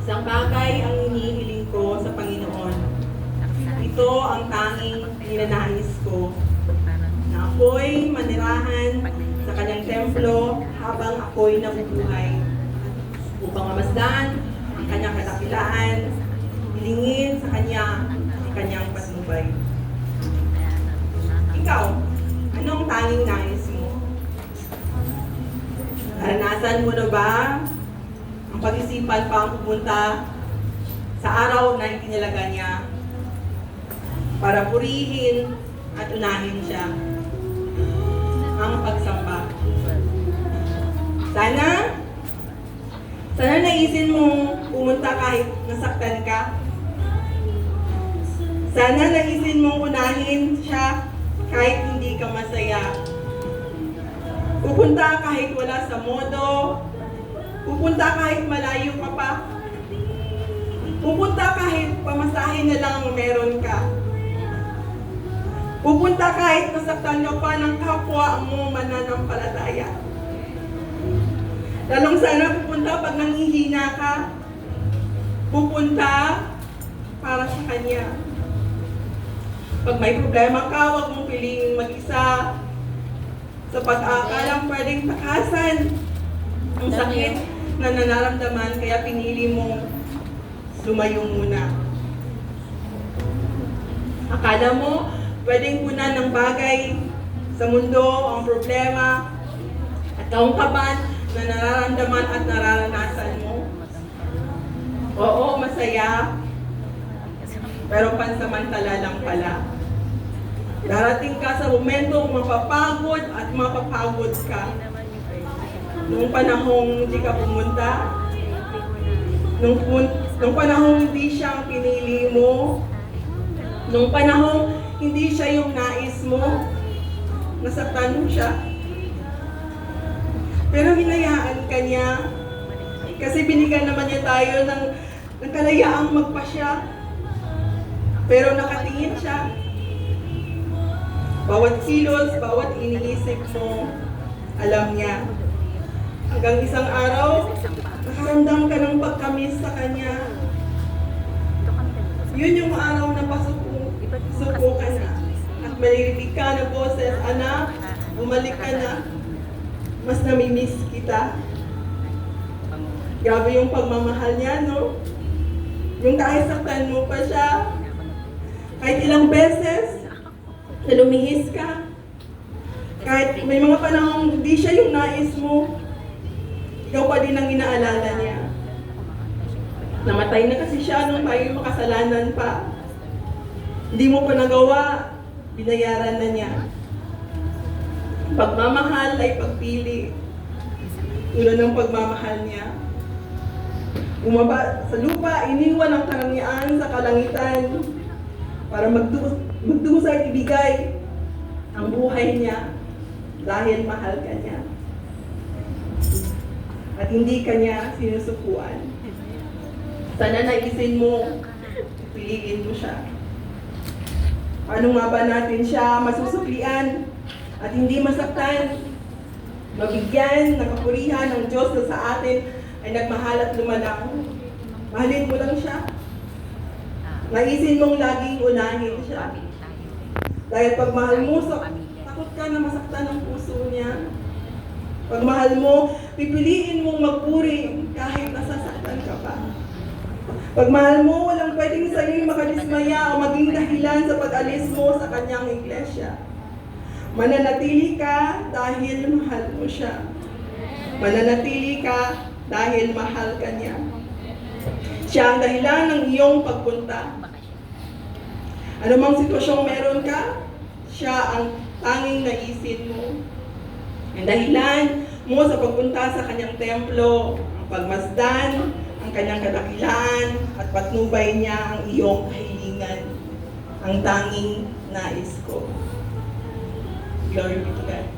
Isang bagay ang hinihiling ko sa Panginoon. Ito ang tanging ninanais ko, na ako'y manirahan sa kanyang templo habang ako'y nabubuhay, upang mamasdan ang kanyang kadakilaan, hilingin sa kanya ang kanyang patnubay. Ikaw, anong tanging nais mo? Naranasan mo na ba ang pag-isipan pa ang pupunta sa araw na itinalaga niya para purihin at unahin siya? Ang pagsamba. Sana naisin mong pumunta kahit nasaktan ka. Sana naisin mong unahin siya kahit hindi ka masaya. Pupunta kahit wala sa modo. Pupunta kahit malayo ka pa. Pupunta kahit pamasahe na lang ang meron ka. Pupunta kahit nasaktan ka pa ng kapwa mo mananampalataya. Lalong sana pupunta pag nanghihina ka. Pupunta para sa Kanya. Pag may problema ka, huwag mong piliing mag-isa. Sa pag-aakalang pwedeng takasan ang sakit na nararamdaman, kaya pinili mong lumayo muna. Akala mo, pwedeng punan ng bagay sa mundo ang problema at kaungkapan na nararamdaman at nararanasan mo. Oo, masaya, pero pansamantala lang pala. Darating ka sa momentong mapapagod at mapapagod ka. Noong panahong hindi ka pumunta, nung panahong hindi siya ang pinili mo, nung panahong hindi siya yung nais mo, nasaktan mo siya. Pero hinayaan ka niya, kasi binigyan naman niya tayo ng kalayaang magpasya. Pero nakatingin siya. Bawat kilos, bawat iniisip mo, alam niya. Hanggang isang araw, nakaramdam ka ng pagkamis sa Kanya. Yun yung araw na pasuko ka na. At maririnig ka na boses, anak, bumalik ka na. Mas namimiss kita. Grabe yung pagmamahal niya, no? Yung kahit saktan mo pa siya, kahit ilang beses, na lumihis ka. Kahit may mga panahong hindi siya yung nais mo, ikaw pa din ang inaalala niya. Namatay na kasi siya nung tayo makasalanan pa. Hindi mo pa nagawa, binayaran na niya. Pagmamahal ay pagpili. Ulo ng pagmamahal niya. Bumaba sa lupa, iniwan ang karangyaan sa kalangitan para magdusa at ibigay ang buhay niya dahil mahal ka niya. At hindi ka niya sinusukuan. Sana naisin mo, piliin mo siya. Paano nga ba natin siya masusuklian at hindi masaktan? Mabigyan ng kapurihan ng Diyos na sa atin ay nagmahal at lumalang. Mahalin mo lang siya. Naisin mong laging unahin siya. Dahil pag mahal mo, takot ka na masaktan ang puso niya. Pag mahal mo, pipiliin mong magpuri kahit nasasaktan ka pa. Pag mahal mo, walang pwedeng sa'yo'y makadismaya o maging dahilan sa pag-alis mo sa kanyang iglesia. Mananatili ka dahil mahal mo siya. Mananatili ka dahil mahal ka niya. Siya ang dahilan ng iyong pagpunta. Ano mang sitwasyong meron ka, siya ang tanging naisin mo. Ang dahilan mo sa pagpunta sa kanyang templo, ang pagmasdan, ang kanyang kadakilaan, at patnubay niya ang iyong kahilingan. Ang tanging nais ko. Glory be to God.